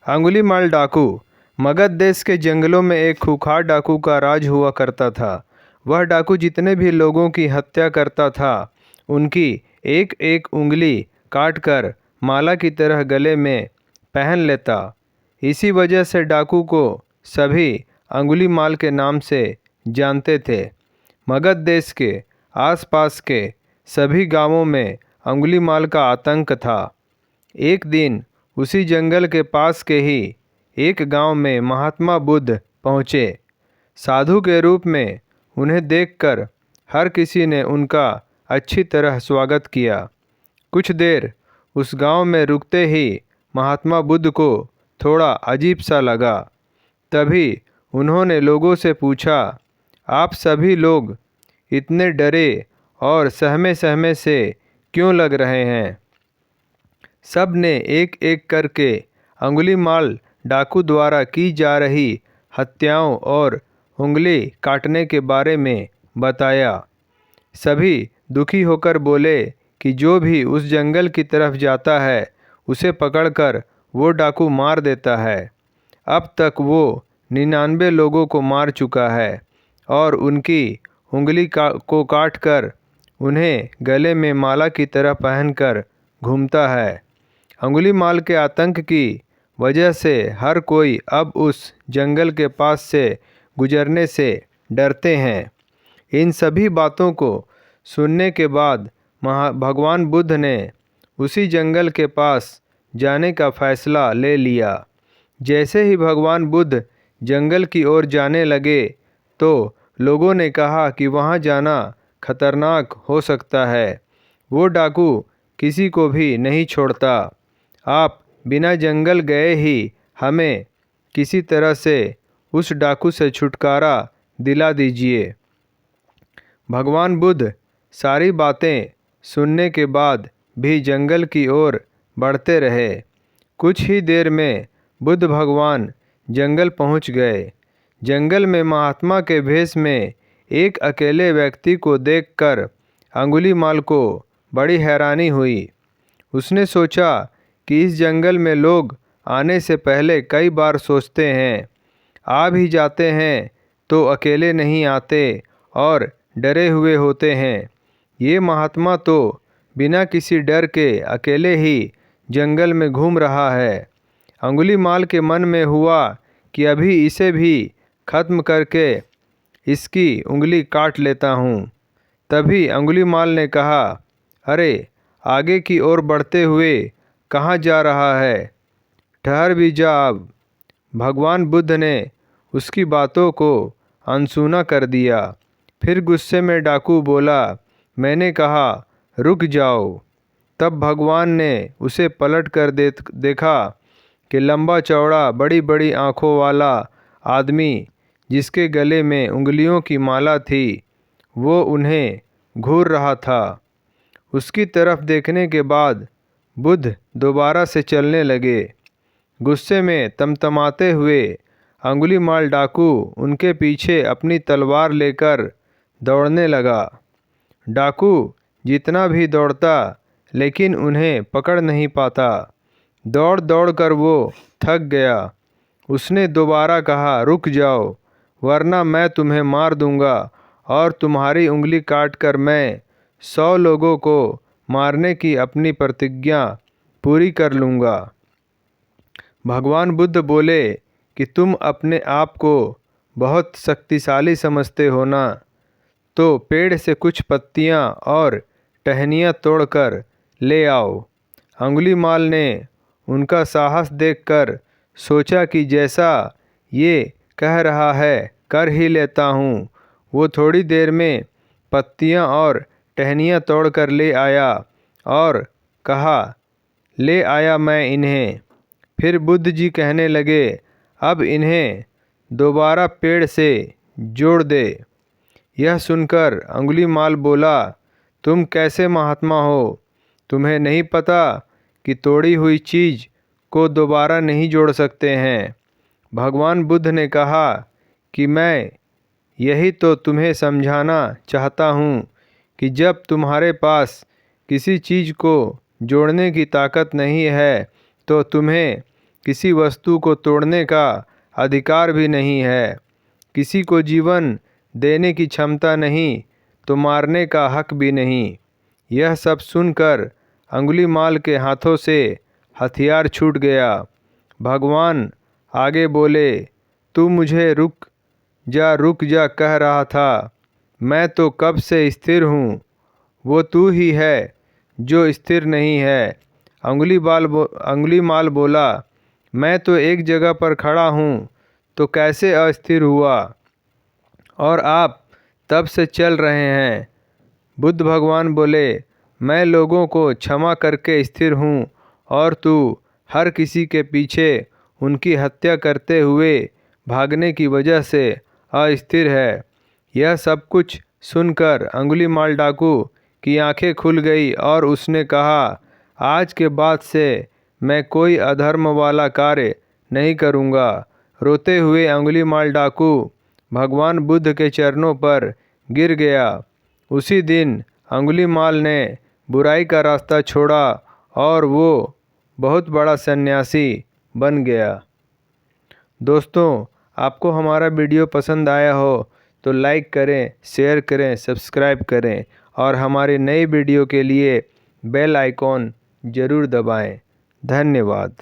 अंगुलीमाल डाकू। मगध देश के जंगलों में एक खूंखार डाकू का राज हुआ करता था। वह डाकू जितने भी लोगों की हत्या करता था उनकी एक एक उंगली काटकर माला की तरह गले में पहन लेता। इसी वजह से डाकू को सभी अंगुलीमाल के नाम से जानते थे। मगध देश के आसपास के सभी गांवों में अंगुलीमाल का आतंक था। एक दिन उसी जंगल के पास के ही एक गांव में महात्मा बुद्ध पहुँचे। साधु के रूप में उन्हें देखकर हर किसी ने उनका अच्छी तरह स्वागत किया। कुछ देर उस गांव में रुकते ही महात्मा बुद्ध को थोड़ा अजीब सा लगा। तभी उन्होंने लोगों से पूछा, आप सभी लोग इतने डरे और सहमे सहमे से क्यों लग रहे हैं? सब ने एक एक करके अंगुलीमाल डाकू द्वारा की जा रही हत्याओं और उंगली काटने के बारे में बताया। सभी दुखी होकर बोले कि जो भी उस जंगल की तरफ जाता है उसे पकड़कर वो डाकू मार देता है। अब तक वो 99 लोगों को मार चुका है और उनकी उंगली को काट कर उन्हें गले में माला की तरह पहनकर घूमता है। अंगुलीमाल के आतंक की वजह से हर कोई अब उस जंगल के पास से गुजरने से डरते हैं। इन सभी बातों को सुनने के बाद भगवान बुद्ध ने उसी जंगल के पास जाने का फैसला ले लिया। जैसे ही भगवान बुद्ध जंगल की ओर जाने लगे तो लोगों ने कहा कि वहाँ जाना खतरनाक हो सकता है। वो डाकू किसी को भी नहीं छोड़ता। आप बिना जंगल गए ही हमें किसी तरह से उस डाकू से छुटकारा दिला दीजिए। भगवान बुद्ध सारी बातें सुनने के बाद भी जंगल की ओर बढ़ते रहे। कुछ ही देर में बुद्ध भगवान जंगल पहुंच गए। जंगल में महात्मा के भेष में एक अकेले व्यक्ति को देखकर अंगुलीमाल को बड़ी हैरानी हुई। उसने सोचा कि इस जंगल में लोग आने से पहले कई बार सोचते हैं, आ भी जाते हैं तो अकेले नहीं आते और डरे हुए होते हैं। ये महात्मा तो बिना किसी डर के अकेले ही जंगल में घूम रहा है। अंगुलीमाल के मन में हुआ कि अभी इसे भी खत्म करके इसकी उंगली काट लेता हूँ। तभी अंगुलीमाल ने कहा, अरे आगे की ओर बढ़ते हुए कहाँ जा रहा है? ठहर भी जा अब। भगवान बुद्ध ने उसकी बातों को अनसुना कर दिया। फिर गुस्से में डाकू बोला, मैंने कहा रुक जाओ। तब भगवान ने उसे पलट कर देखा कि लंबा चौड़ा बड़ी बड़ी आँखों वाला आदमी जिसके गले में उंगलियों की माला थी वो उन्हें घूर रहा था। उसकी तरफ देखने के बाद बुद्ध दोबारा से चलने लगे। गुस्से में तमतमाते हुए अंगुलीमाल डाकू उनके पीछे अपनी तलवार लेकर दौड़ने लगा। डाकू जितना भी दौड़ता लेकिन उन्हें पकड़ नहीं पाता। दौड़ दौड़ कर वो थक गया। उसने दोबारा कहा, रुक जाओ वरना मैं तुम्हें मार दूंगा और तुम्हारी उंगली काटकर मैं 100 लोगों को मारने की अपनी प्रतिज्ञा पूरी कर लूँगा। भगवान बुद्ध बोले कि तुम अपने आप को बहुत शक्तिशाली समझते हो ना, तो पेड़ से कुछ पत्तियाँ और टहनियाँ तोड़कर ले आओ। अंगुलीमाल ने उनका साहस देखकर सोचा कि जैसा ये कह रहा है कर ही लेता हूँ। वो थोड़ी देर में पत्तियाँ और टहनियाँ तोड़कर ले आया और कहा, ले आया मैं इन्हें। फिर बुद्ध जी कहने लगे, अब इन्हें दोबारा पेड़ से जोड़ दे। यह सुनकर अंगुलीमाल बोला, तुम कैसे महात्मा हो? तुम्हें नहीं पता कि तोड़ी हुई चीज़ को दोबारा नहीं जोड़ सकते हैं? भगवान बुद्ध ने कहा कि मैं यही तो तुम्हें समझाना चाहता हूँ कि जब तुम्हारे पास किसी चीज़ को जोड़ने की ताकत नहीं है तो तुम्हें किसी वस्तु को तोड़ने का अधिकार भी नहीं है। किसी को जीवन देने की क्षमता नहीं तो मारने का हक भी नहीं। यह सब सुनकर अंगुलीमाल के हाथों से हथियार छूट गया। भगवान आगे बोले, तू मुझे रुक जा कह रहा था। मैं तो कब से स्थिर हूँ। वो तू ही है जो स्थिर नहीं है। अंगुलीमाल बोला, मैं तो एक जगह पर खड़ा हूँ तो कैसे अस्थिर हुआ, और आप तब से चल रहे हैं। बुद्ध भगवान बोले, मैं लोगों को क्षमा करके स्थिर हूँ और तू हर किसी के पीछे उनकी हत्या करते हुए भागने की वजह से अस्थिर है। यह सब कुछ सुनकर अंगुलीमाल डाकू की आंखें खुल गई और उसने कहा, आज के बाद से मैं कोई अधर्म वाला कार्य नहीं करूँगा। रोते हुए अंगुलीमाल डाकू भगवान बुद्ध के चरणों पर गिर गया। उसी दिन अंगुलीमाल ने बुराई का रास्ता छोड़ा और वो बहुत बड़ा सन्यासी बन गया। दोस्तों, आपको हमारा वीडियो पसंद आया हो तो लाइक करें, शेयर करें, सब्सक्राइब करें और हमारे नए वीडियो के लिए बेल आइकॉन ज़रूर दबाएं। धन्यवाद।